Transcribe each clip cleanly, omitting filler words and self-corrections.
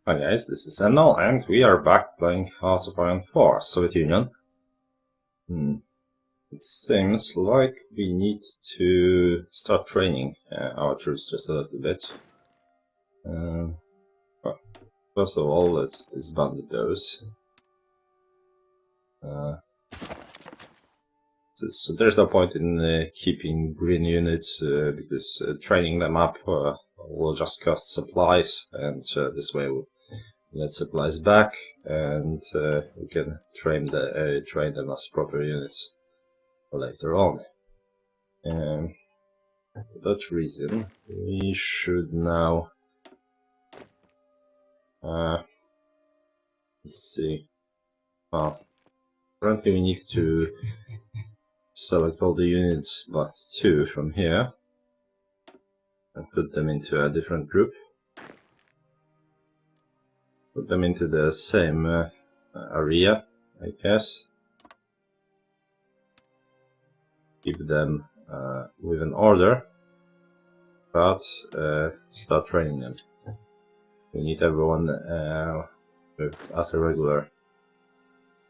Hi guys, this is Emnel and we are back playing Hearts of Iron 4, Soviet Union. It seems like we need to start training our troops just a little bit. Well, first of all, let's disband those. So there's no point in keeping green units because training them up will just cost supplies, and this way we'll get supplies back, and we can train them as proper units later on. For that reason, we should now let's see. Currently we need to select all the units but 2 from here and put them into a different group. Put them into the same area, I guess. Keep them with an order, but start training them. We need everyone as a regular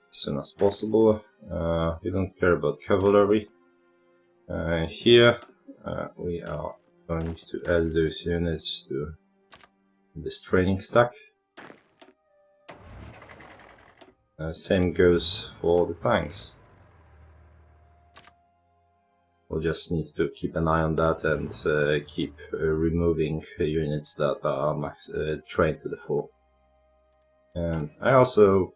as soon as possible. We don't care about cavalry. Here we are going to add those units to this training stack. Same goes for the tanks. We'll just need to keep an eye on that and keep removing units that are trained to the full. And I also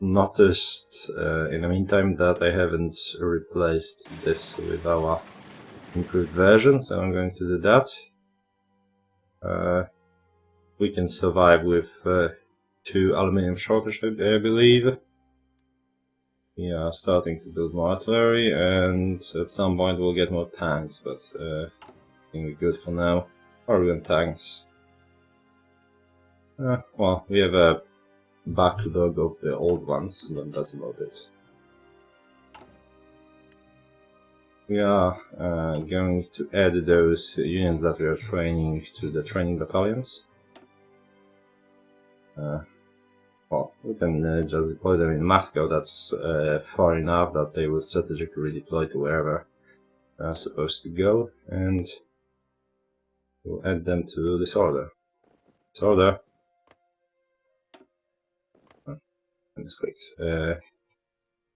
noticed in the meantime that I haven't replaced this with our improved version, so I'm going to do that. We can survive with 2 aluminium shortage, I believe. We are starting to build more artillery, and at some point we'll get more tanks, but I think we're good for now. Oregon tanks. Well, we have a backlog of the old ones, but that's about it. We are going to add those units that we are training to the training battalions. Well, we can just deploy them in Moscow. That's far enough that they will strategically redeploy to wherever they're supposed to go, and we'll add them to this order. Misclicked.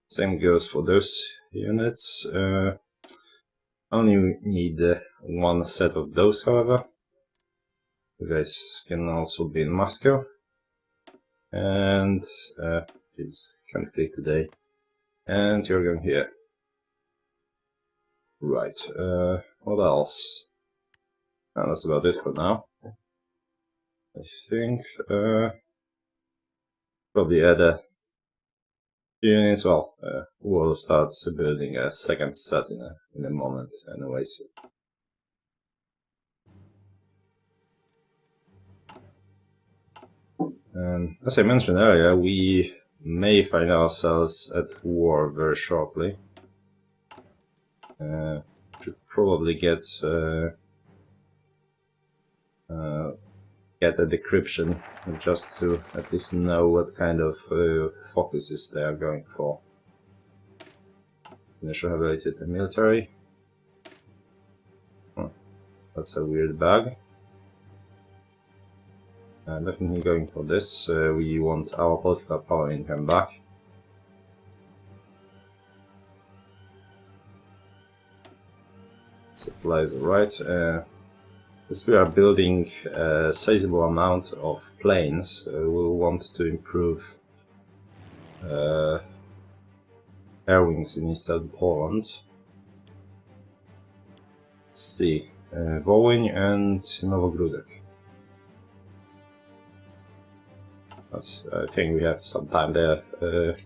Same goes for those units. Only need 1 set of those, however. You guys can also be in Moscow. And please can't click today. And you're going here. Right. What else? That's about it for now. I think probably add a few units. Well, we'll start building a second set in a moment, anyways. As I mentioned earlier, we may find ourselves at war very shortly. Should probably get a decryption just to at least know what kind of focuses they are going for. Initial related to military. That's a weird bug. Definitely going for this. We want our political power income back. Supplies are right. As we are building a sizable amount of planes, we'll want to improve air wings in Eastern Poland. Let's see, Wołyń and Nowogródek. But I think we have some time there. Let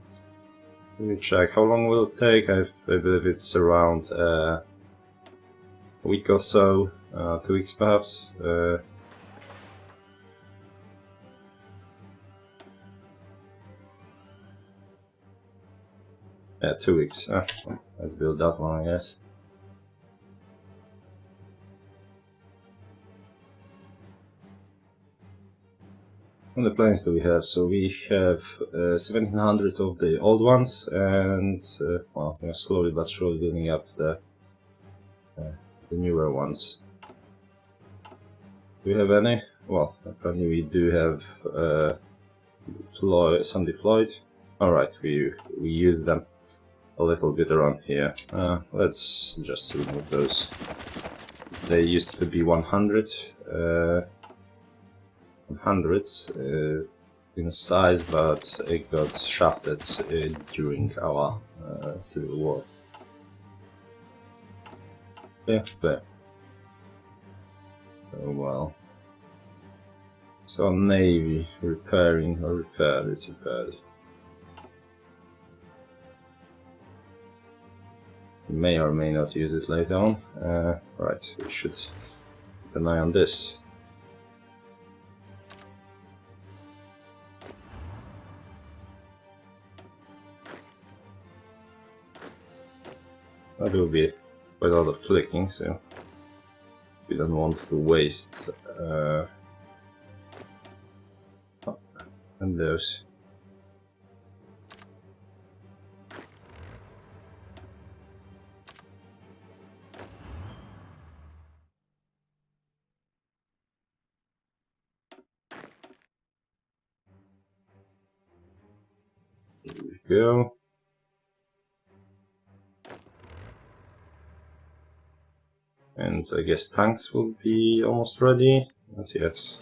me check how long will it take. I believe it's around a week or so, 2 weeks perhaps. Yeah, 2 weeks. Let's build that one, I guess. On the planes that we have, so we have 1700 of the old ones, and well, we're slowly but surely building up the newer ones. Do we have any? Well, apparently we do have some deployed. Alright, we use them a little bit around here. Let's just remove those. They used to be 100. 100s in size, but it got shafted during our civil war. Yeah, there. Oh well. So Navy repairing or repaired, it's repaired. We may or may not use it later on. Right, we should keep an eye on this. That will be quite a lot of clicking, so we don't want to waste and those. Here we go. And I guess tanks will be almost ready. Not yet.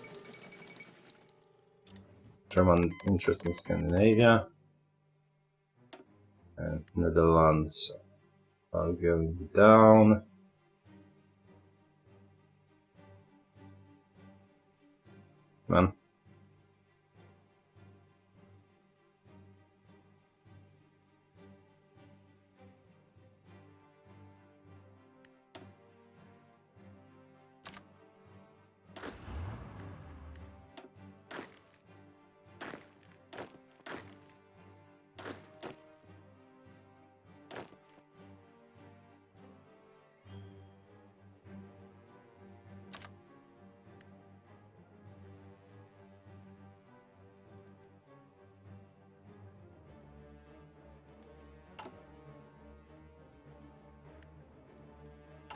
German interest in Scandinavia. And Netherlands are going down. Man.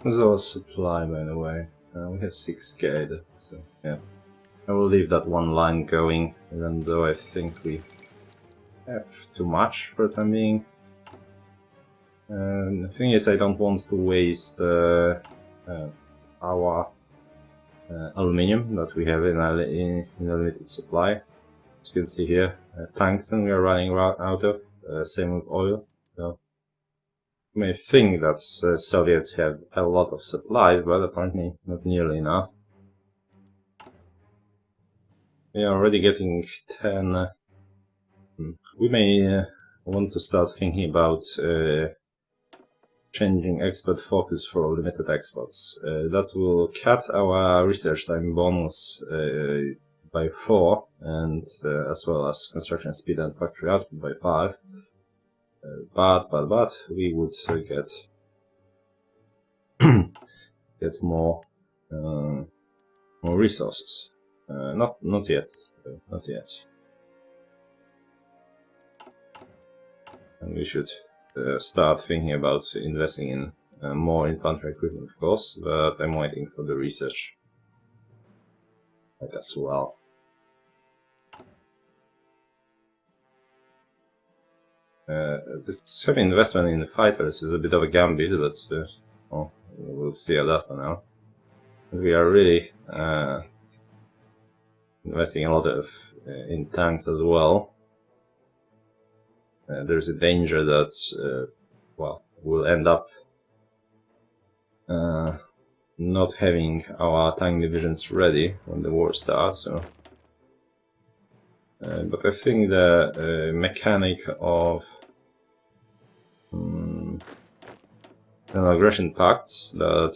There's our supply, by the way. We have 6k, so yeah. I will leave that one line going, even though I think we have too much for the time being. The thing is, I don't want to waste our aluminium that we have in a limited supply. As you can see here, tungsten we are running out of, same with oil. So you may think that Soviets have a lot of supplies, but apparently not nearly enough. We are already getting 10. We may want to start thinking about changing export focus for limited exports. That will cut our research time bonus by 4, and as well as construction speed and factory output by 5. But we would get more resources. Not yet. Not yet. And we should start thinking about investing in more infantry equipment, of course, but I'm waiting for the research as well. This heavy investment in the fighters is a bit of a gambit, but well, we'll see that for now. We are really investing a lot in tanks as well. There's a danger that well, we'll end up not having our tank divisions ready when the war starts. So, but I think the mechanic of non-aggression pacts that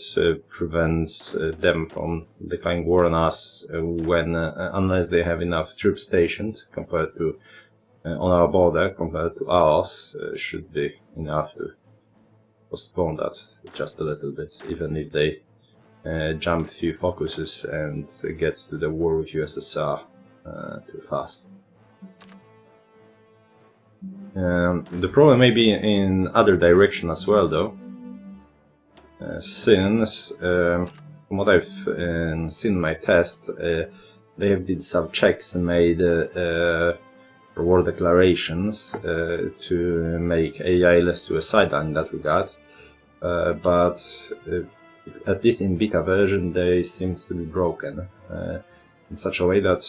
prevents them from declaring war on us when unless they have enough troops stationed compared to on our border compared to ours should be enough to postpone that just a little bit, even if they jump a few focuses and get to the war with USSR. too fast. The problem may be in other direction as well, though. Since, from what I've seen in my test, they have did some checks and made war declarations to make AI less suicidal in that regard. But at least in beta version, they seem to be broken in such a way that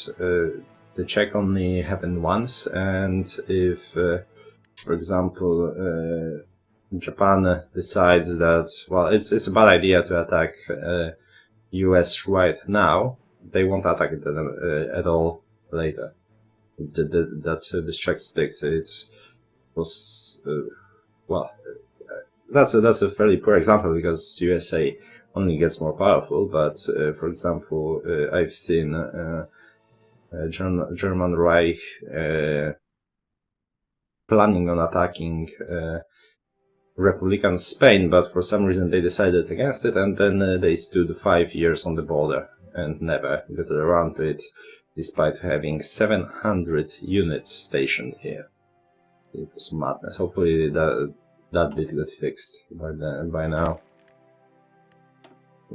the check only happened once, and if, for example, Japan decides that, well, it's a bad idea to attack US right now, they won't attack it at all later. This check sticks. It was well, that's a fairly poor example because USA only gets more powerful. But for example, I've seen German Reich planning on attacking Republican Spain, but for some reason they decided against it, and then they stood 5 years on the border and never got around to it, despite having 700 units stationed here. It was madness. Hopefully that bit got fixed by now.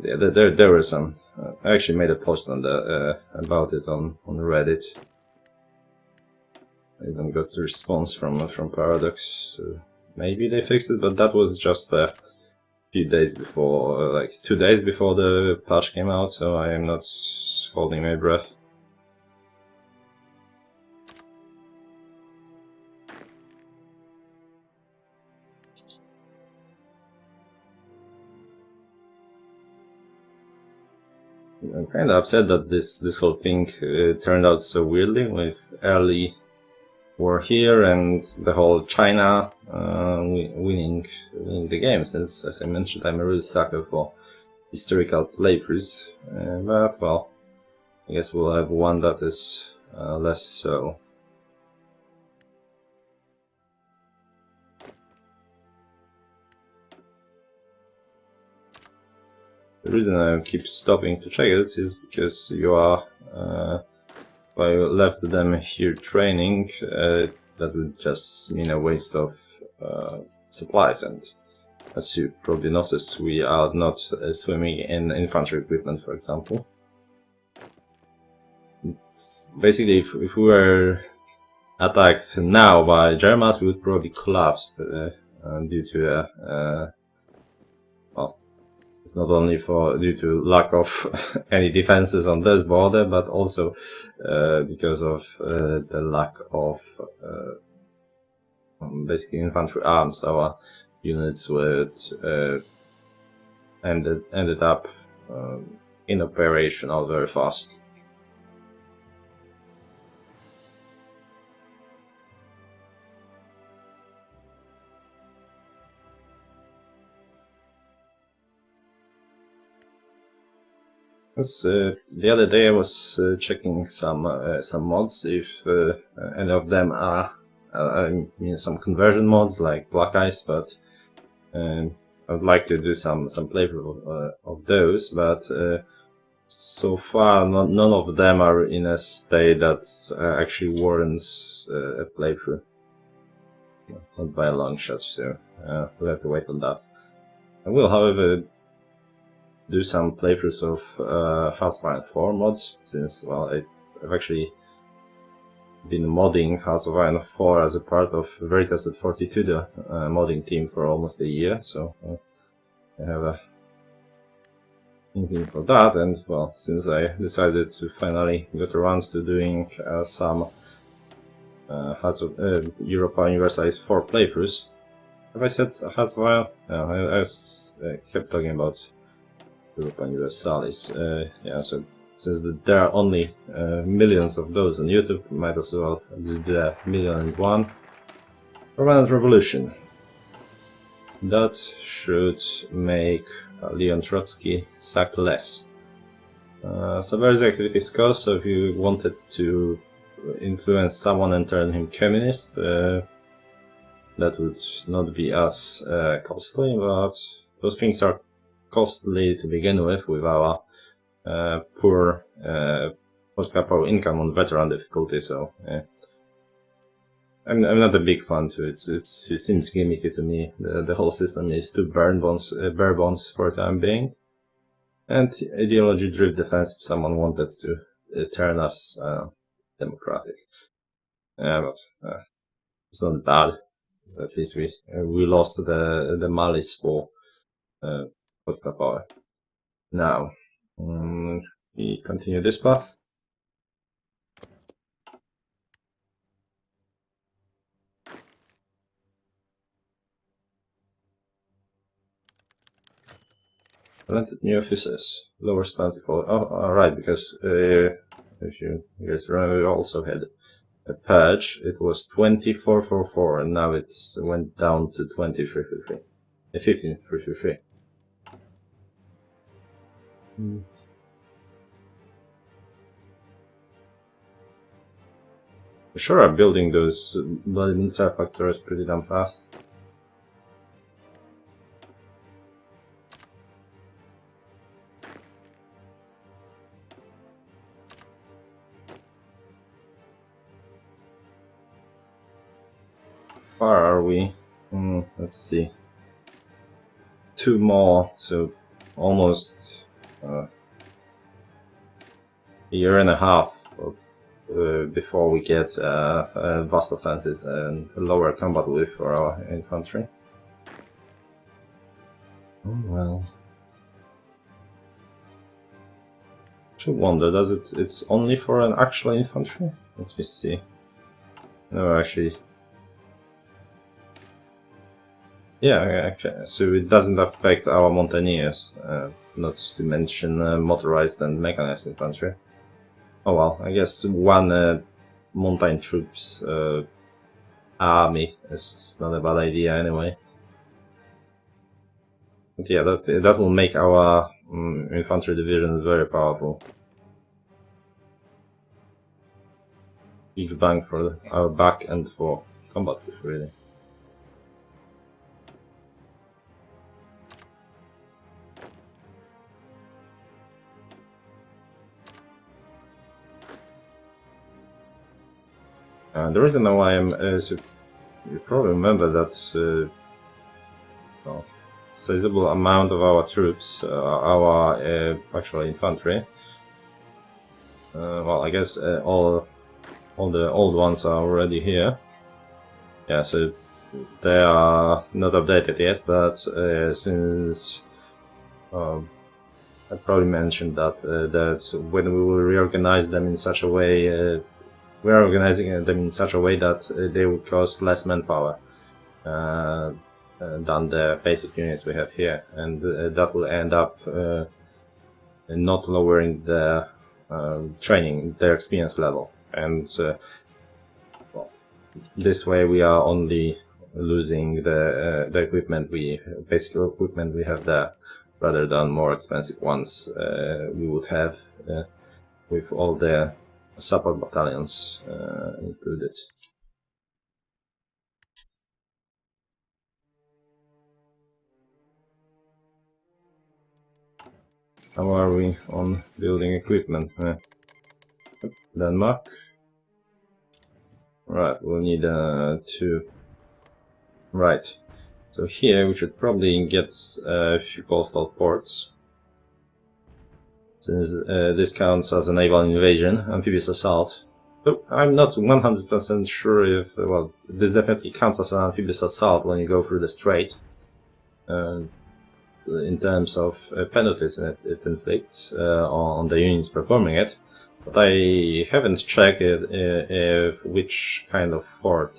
Yeah, there were some. I actually made a post on about it on Reddit. I even got a response from Paradox. So maybe they fixed it, but that was just a few days before, like 2 days before the patch came out. So I am not holding my breath. I'm kind of upset that this whole thing turned out so weirdly, with early war here and the whole China winning the game. Since, as I mentioned, I'm a real sucker for historical playthroughs. But well, I guess we'll have one that is less so. The reason I keep stopping to check it is because you are, if I left them here training, that would just mean a waste of supplies, and as you probably noticed, we are not swimming in infantry equipment, for example. Basically, if we were attacked now by Germans, we would probably collapse due to well, it's not only due to lack of any defenses on this border, but also because of the lack of basically infantry arms. Our units would ended up in operational very fast. The other day I was checking some mods, if any of them are, I mean, some conversion mods like Black Ice, but I would like to do some playthrough of those, but so far none of them are in a state that actually warrants a playthrough. Not by a long shot, so we'll have to wait on that. I will, however, do some playthroughs of Hearts of Iron 4 mods, since, well, I've actually been modding Hearts of Iron 4 as a part of Veritas at 42, the modding team, for almost a year, so I have a inkling for that, and, well, since I decided to finally get around to doing some Hearts of Europa Universalis 4 playthroughs. Have I said Hearts of Iron? No, I kept talking about Europa Universalis. Yeah, so since there are only millions of those on YouTube, might as well do the 1,000,001 Permanent Revolution. That should make Leon Trotsky suck less. Subversive activities cost, so if you wanted to influence someone and turn him communist, that would not be as costly, but those things are costly to begin with our poor power income on veteran difficulty, so yeah. I'm not a big fan to it. It seems gimmicky to me. The whole system is too bare bones for the time being, and ideology-driven defense. If someone wanted to turn us democratic, yeah, but it's not bad. At least we lost the malice for political power. Now we continue this path. Planted new offices. Lower bounty for. Oh, alright, because if you guys remember, we also had a patch. It was 2444, and now it's went down to 2333. 15333. Sure, are building those bloody military factories pretty damn fast. Far are we? Let's see. 2 more, so almost a year and a half before we get vast offenses and lower combat width for our infantry. Oh well. I wonder, does it's only for an actual infantry? Let's see. No, actually. Yeah, actually, so it doesn't affect our mountaineers, not to mention motorized and mechanized infantry. Oh well, I guess one mountain troops army is not a bad idea anyway. But yeah, that will make our infantry divisions very powerful. Huge bang for our back and for combat with, really. The reason why I'm so you probably remember that well, sizable amount of our troops, our actual infantry. Well, I guess all the old ones are already here. Yeah, so they are not updated yet, but since I probably mentioned that that when we will reorganize them in such a way. We are organizing them in such a way that they will cost less manpower than the basic units we have here, and that will end up not lowering the their experience level. And well, this way we are only losing the equipment basic equipment we have there, rather than more expensive ones we would have with all the support battalions included. How are we on building equipment? Denmark. Right, we'll need 2. Right, so here we should probably get a few coastal ports. Since this counts as a naval invasion, amphibious assault. But I'm not 100% sure if, well, this definitely counts as an amphibious assault when you go through the strait. In terms of penalties it inflicts on the units performing it. But I haven't checked if which kind of fort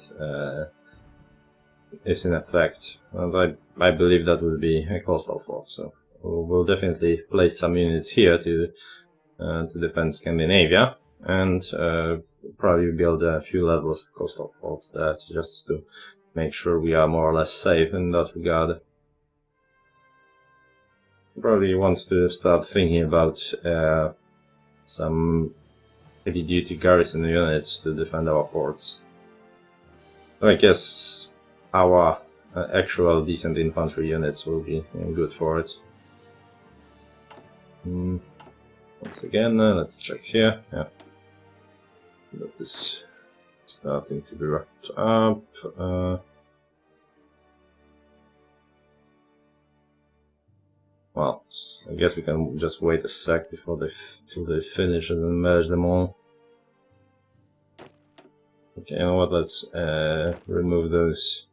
is in effect. And I believe that will be a coastal fort, so we'll definitely place some units here to defend Scandinavia, and probably build a few levels of coastal forts there just to make sure we are more or less safe in that regard. Probably want to start thinking about some heavy-duty garrison units to defend our ports. I guess our actual decent infantry units will be good for it. Once again, let's check here. Yeah, that is starting to be wrapped up. Well, I guess we can just wait a sec before till they finish and then merge them all. Okay, you know what? Let's remove those.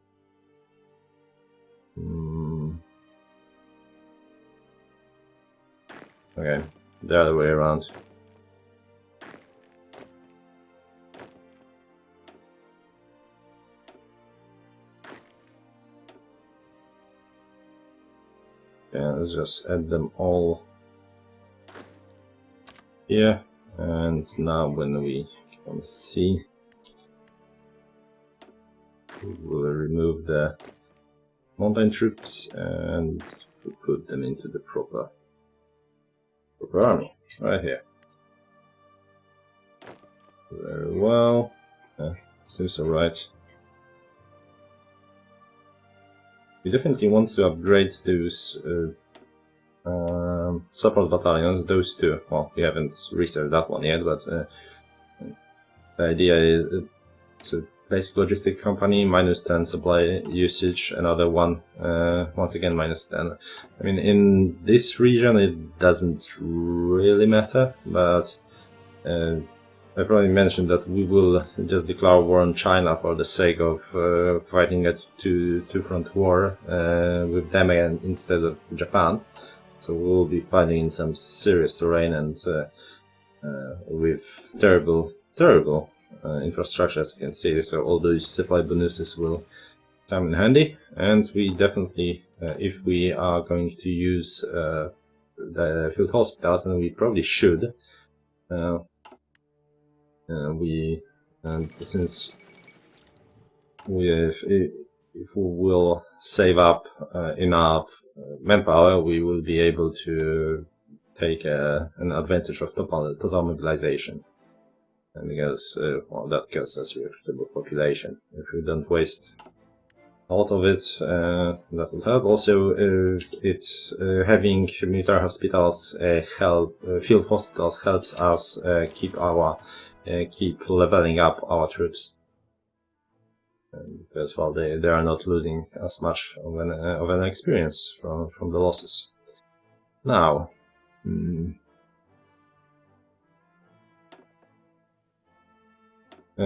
Okay, the other way around. Yeah, let's just add them all here. And now when we can see, we will remove the mountain troops and we'll put them into the proper army right here. Very well. Seems alright. We definitely want to upgrade those support battalions, those two. Well, we haven't researched that one yet, but the idea is it's a basic logistic company, -10 supply usage, another one, once again -10. I mean, in this region it doesn't really matter, but I probably mentioned that we will just declare war on China for the sake of fighting a two-front war with them again instead of Japan. So we will be fighting in some serious terrain and with terrible infrastructure, as you can see. So all those supply bonuses will come in handy, and we definitely, if we are going to use the field hospitals, and we probably should. Since if we will save up enough manpower, we will be able to take an advantage of total mobilization. And because well, that gives us reputable population. If we don't waste a lot of it, that will help. Also, it's having military hospitals field hospitals helps us keep leveling up our troops, because well, they are not losing as much of an experience from the losses. Now,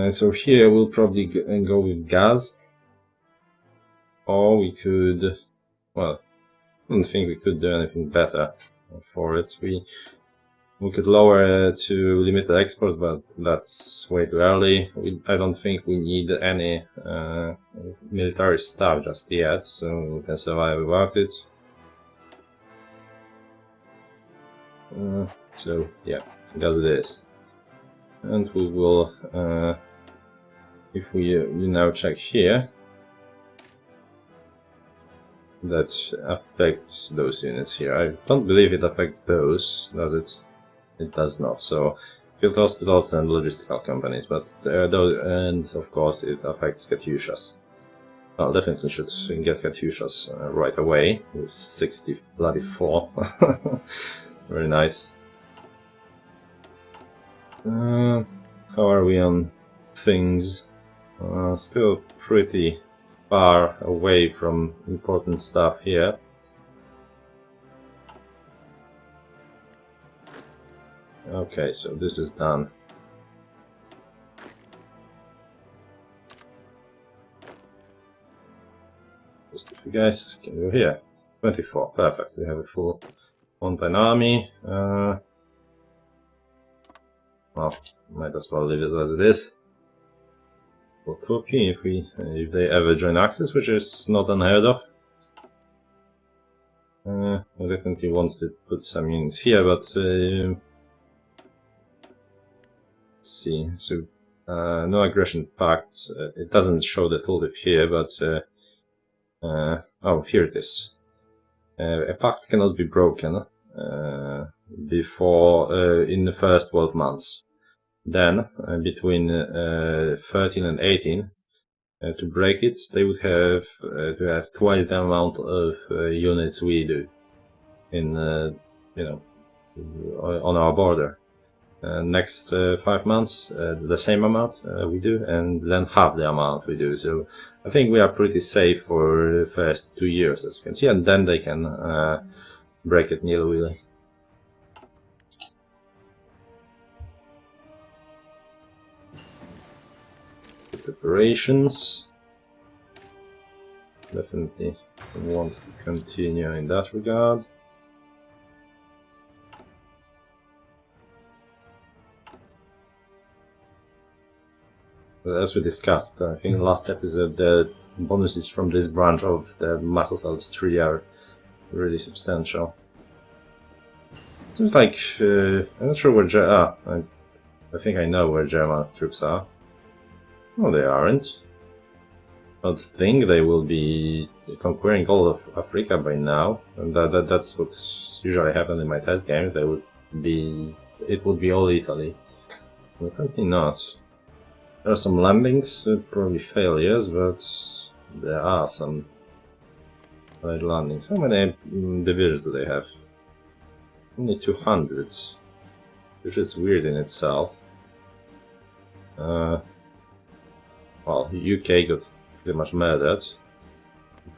so here we'll probably go with gas, or we could, well, I don't think we could do anything better for it. We could lower it to limited export, but that's way too early. I don't think we need any military stuff just yet, so we can survive without it. So yeah, as it is. And we will, if we now check here, that affects those units here. I don't believe it affects those, does it? It does not. So field hospitals and logistical companies, but and of course it affects Katyushas. Well, definitely should get Katyushas right away with 64. Very nice. How are we on things? Still pretty far away from important stuff here. Okay, so this is done. Just if you guys can go here. 24, perfect. We have a full mountain army. Well, might as well leave it as it is. For Turkey, if they ever join Axis, which is not unheard of. I definitely want to put some units here, but let's see. So no aggression pact. It doesn't show the tooltip here, but oh, here it is. A pact cannot be broken before in the first 12 months. Then between 13 and 18, to break it, they would have to have twice the amount of units we do in on our border. next 5 months, the same amount we do, and then half the amount we do. So I think we are pretty safe for the first 2 years, as you can see, and then they can break it nilly-willy. Preparations. Definitely want to continue in that regard. As we discussed, I think last episode, the bonuses from this branch of the muscle cells tree are really substantial. Seems like I'm not sure where I think I know where German troops are. No, they aren't. I don't think they will be conquering all of Africa by now, and that's what usually happens in my test games. It would be all Italy. Apparently not. There are some landings, probably failures, but there are some right landings. How many divisions do they have? Only 200, which is weird in itself. Well, UK got pretty much murdered,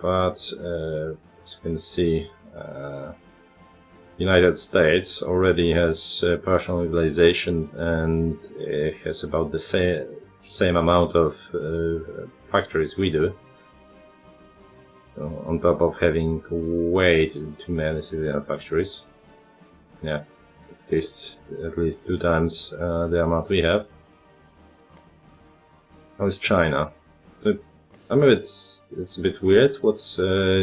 but as you can see, United States already has partial mobilization and has about the same amount of factories we do, on top of having way too many civilian factories. Yeah, at least 2 times the amount we have. How is China? So it's a bit weird what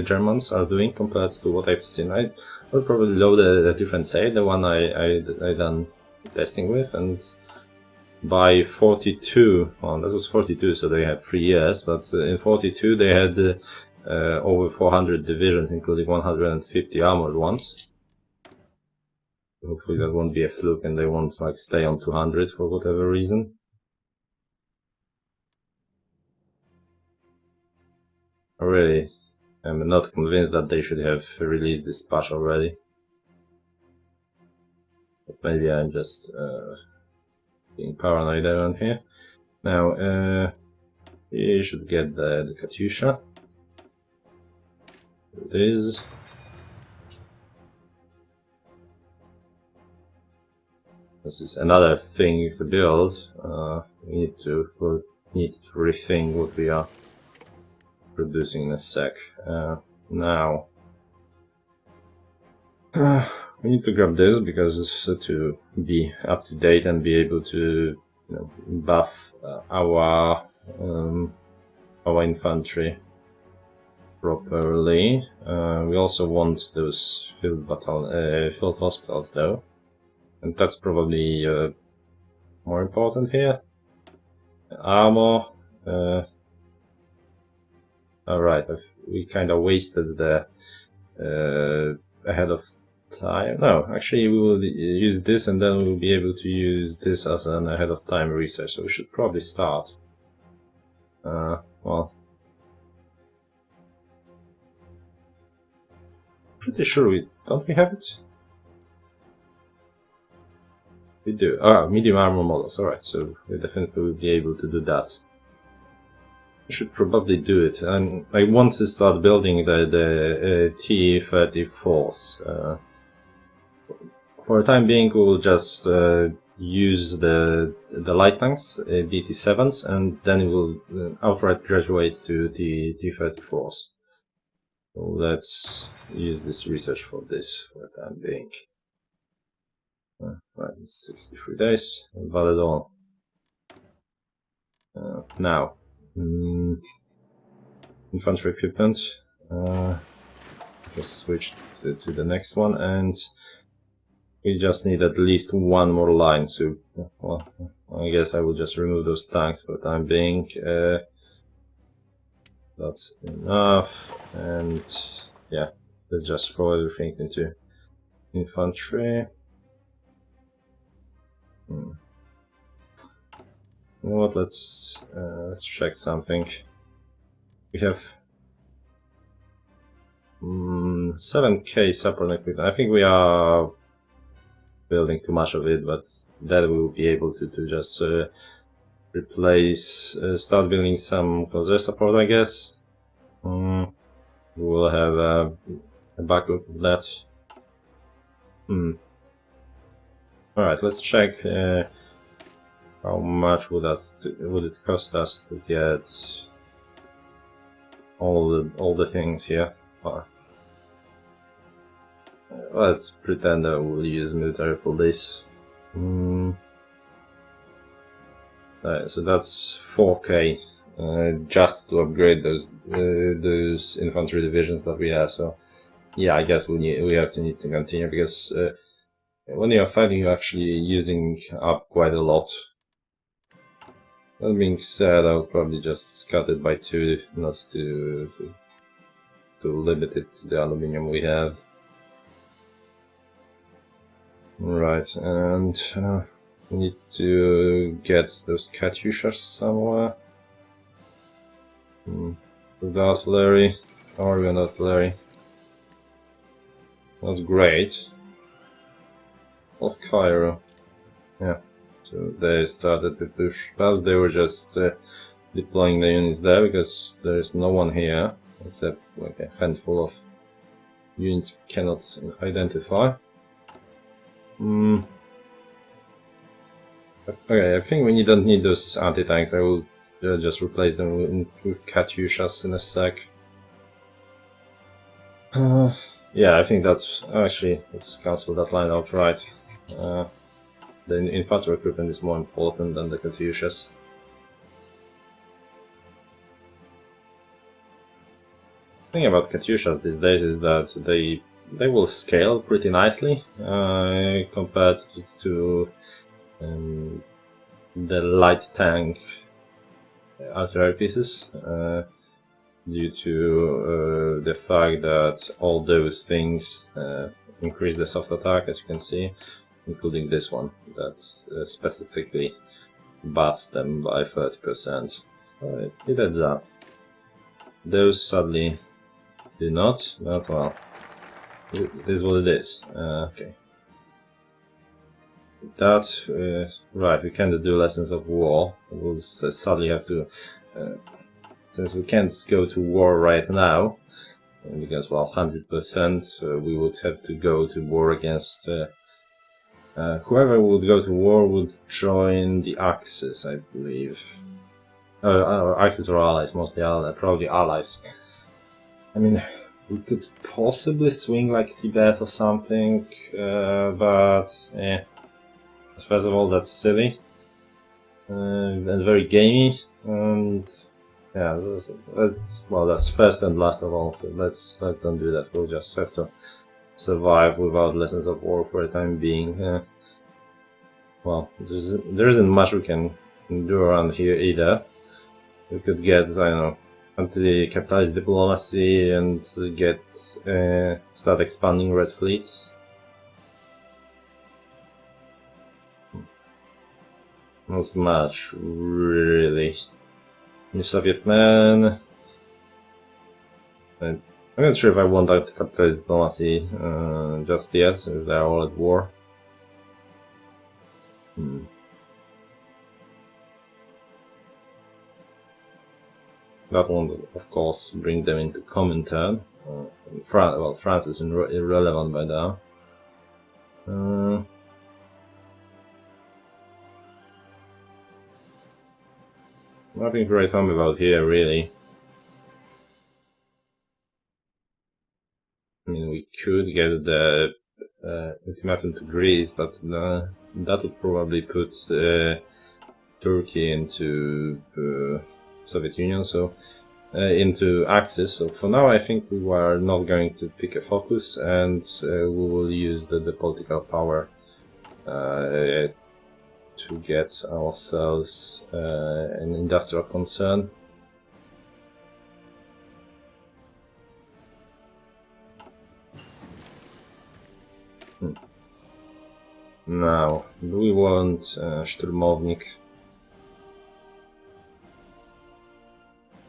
Germans are doing compared to what I've seen. I will probably load a different save, the one I done testing with, and by 42, well, that was 42, so they had 3 years, but in 42 they had over 400 divisions, including 150 armored ones. Hopefully that won't be a fluke and they won't stay on 200 for whatever reason. I really am not convinced that they should have released this patch already. But maybe I'm just being paranoid around here. Now, you should get the Katyusha. It is. This is another thing to build. We need to rethink what we are producing in a sec. Now, we need to grab this because to be up to date and be able to buff our infantry properly. We also want those field hospitals though, and that's probably more important here. Armor. Alright, we kind of wasted the ahead of time. No, actually we will use this and then we'll be able to use this as an ahead of time research, so we should probably start. Well, pretty sure we have it? We do. Medium armor models, alright, so we definitely will be able to do that. I should probably do it, and I want to start building the T-34s. For the time being, we will just use the light tanks, BT-7s, and then we will outright graduate to the T-34s. So let's use this research for this for the time being. Right, 63 days, valid all. Now. Infantry equipment. Just switch to the next one, and we just need at least one more line. So, well, I guess I will just remove those tanks for the time being. That's enough, and yeah, let's just throw everything into infantry. You know what? Let's check something. We have 7k support equipment. I think we are building too much of it, but that we will be able to just replace, start building some closer support, I guess. We will have a backlog of that. Alright, let's check how much would it cost us to get all the things here. Let's pretend that we'll use military police. So that's 4K just to upgrade those infantry divisions that we have. So yeah, I guess we need to continue, because when you're fighting, you're actually using up quite a lot. That being said, I'll probably just cut it by 2, not to limit it to the aluminium we have. Right, and we need to get those Katyushas somewhere. With the artillery, or even artillery. That's great. Of Cairo. Yeah, so they started to push. Perhaps they were just deploying the units there because there's no one here except like a handful of units we cannot identify. Okay, I think we don't need those anti-tanks. I will just replace them with Katyushas in a sec. Yeah, I think that's actually, let's cancel that line outright. The infantry equipment is more important than the Katyushas. The thing about Katyushas these days is that they will scale pretty nicely compared to the light tank artillery pieces, due to the fact that all those things increase the soft attack, as you can see, including this one that specifically buffs them by 30%. It adds up. Those sadly do not, but well, it is what it is. Okay. That, right, we can't do lessons of war. We'll sadly have to, since we can't go to war right now, because, well, 100%, we would have to go to war against, whoever would go to war would join the Axis, I believe. Axis or Allies, mostly probably Allies. I mean, we could possibly swing like Tibet or something, but eh. First of all, that's silly and very gamey, and yeah, that's first and last of all. So let's don't do that. We'll just have to survive without lessons of war for the time being. Well, there isn't much we can do around here either. We could get, I don't know, anti-capitalist diplomacy and get start expanding Red Fleet. Not much, really. New Soviet man. I'm not sure if I want anti-capitalist diplomacy just yet, since they're all at war. That won't, of course, bring them into Comintern. France is irrelevant by now. Nothing to write home about here, really. I mean, we could get the ultimatum to Greece, but that would probably put Turkey into Soviet Union, so into Axis. So for now, I think we are not going to pick a focus, and we will use the political power to get ourselves an industrial concern. Now, do we want Szturmownik?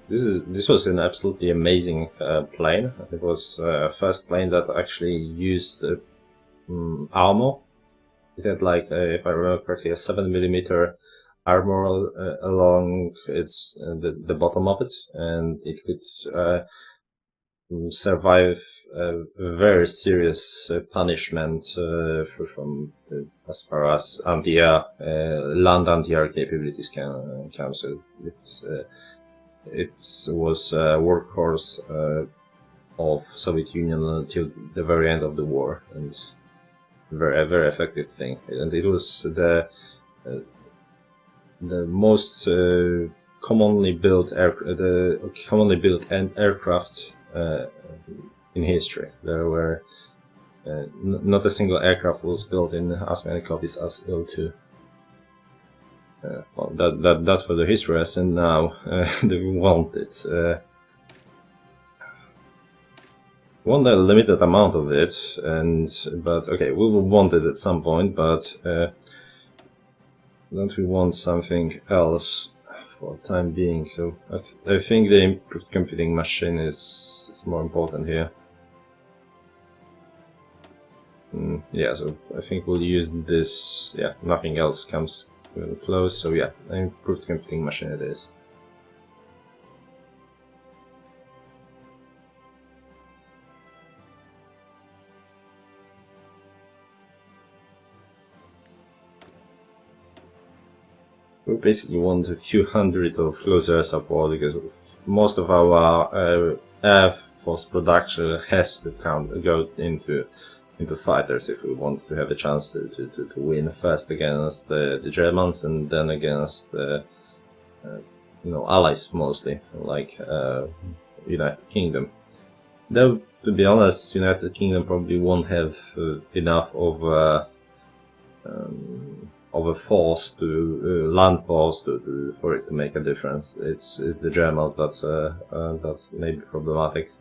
This was an absolutely amazing plane. It was first plane that actually used armor. it had like, if I remember correctly, a 7mm armor along its the bottom of it, and it could survive a very serious punishment from as far as anti-air land anti-air capabilities can come. So it was a workhorse of Soviet Union until the very end of the war, and very effective thing. And it was the most commonly built aircraft in history. There were not a single aircraft was built in as many copies as Il-2. Well, that's for the history lesson. Now they want it. Want a limited amount of it, but okay, we will want it at some point. But don't we want something else for the time being? So I think the improved computing machine is more important here. Yeah, so I think we'll use this. Yeah, nothing else comes even close. So yeah, an improved computing machine it is. We basically want a few hundred of close air support because most of our air force production has to go into fighters if we want to have a chance to win first against the Germans and then against allies mostly, like United Kingdom. Though to be honest, United Kingdom probably won't have enough of a force to land force for it to make a difference. It's the Germans that may be problematic.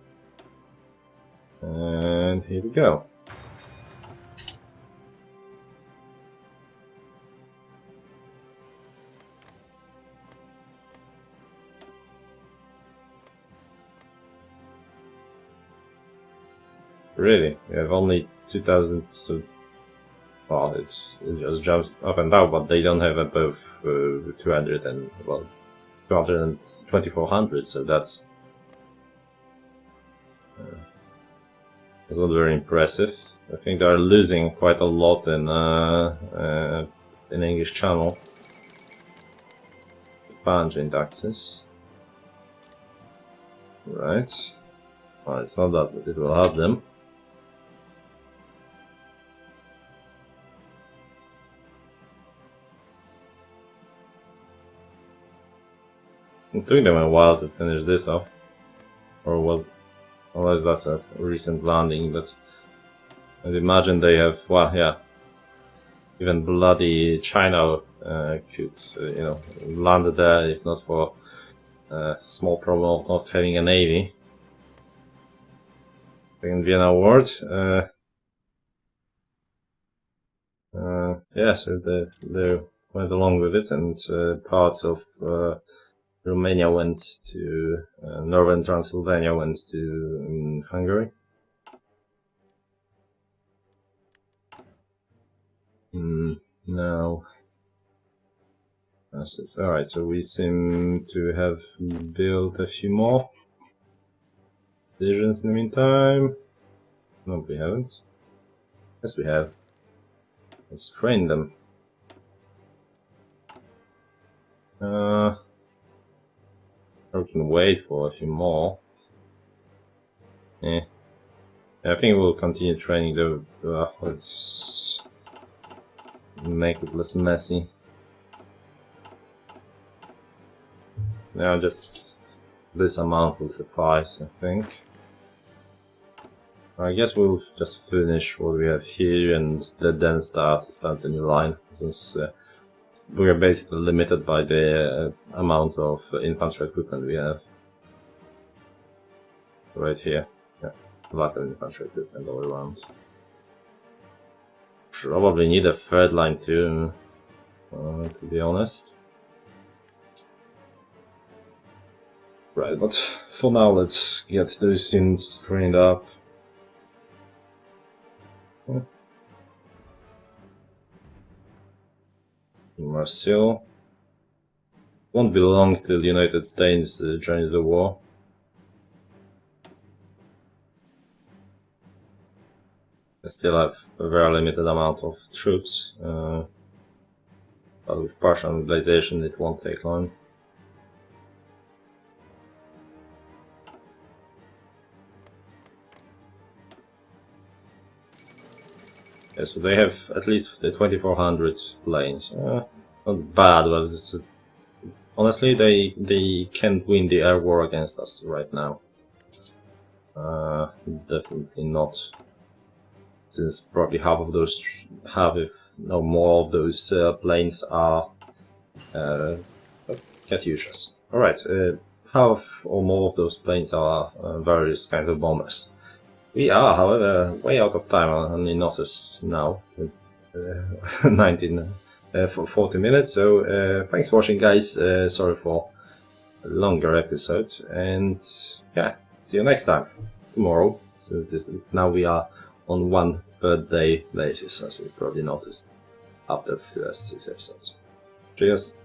And here we go. Really, we have only 2,000. So well, it just jumps up and down, but they don't have above 200 and, well, 200 and 2,400, so that's not very impressive. I think they're losing quite a lot in English Channel. Punch in taxes. Right. Well, it's not that, but it will help them. It took them a while to finish this off, unless that's a recent landing, but I'd imagine they have, well, yeah, even bloody China could, land there if not for a small problem of not having a navy. In Vienna Award, yeah, so they went along with it, and parts of Romania went to northern Transylvania went to Hungary. Now, that's it. Alright, so we seem to have built a few more divisions in the meantime. No, we haven't. Yes, we have. Let's train them. We can wait for a few more. Yeah. I think we'll continue training the. Let's make it less messy. Now, just this amount will suffice, I think. I guess we'll just finish what we have here and then start the new line, since we are basically limited by the amount of infantry equipment we have. Right here. Yeah, lack of infantry equipment all around. Probably need a third line too, to be honest. Right, but for now let's get those units trained up. Marseille. Won't be long till the United States joins the war. I still have a very limited amount of troops, but with partial mobilization it won't take long. Yeah, so they have at least the 2400 planes. Not bad, but it's, honestly they can't win the air war against us right now. Definitely not. Since probably half of those, if no more of those planes are Katyushas. Alright, half or more of those planes are various kinds of bombers. We are, however, way out of time. I only noticed now, 40 minutes. So thanks for watching, guys. Sorry for a longer episode, and yeah, see you next time tomorrow. Since now we are on 1 per day basis, as you probably noticed after the first 6 episodes. Cheers.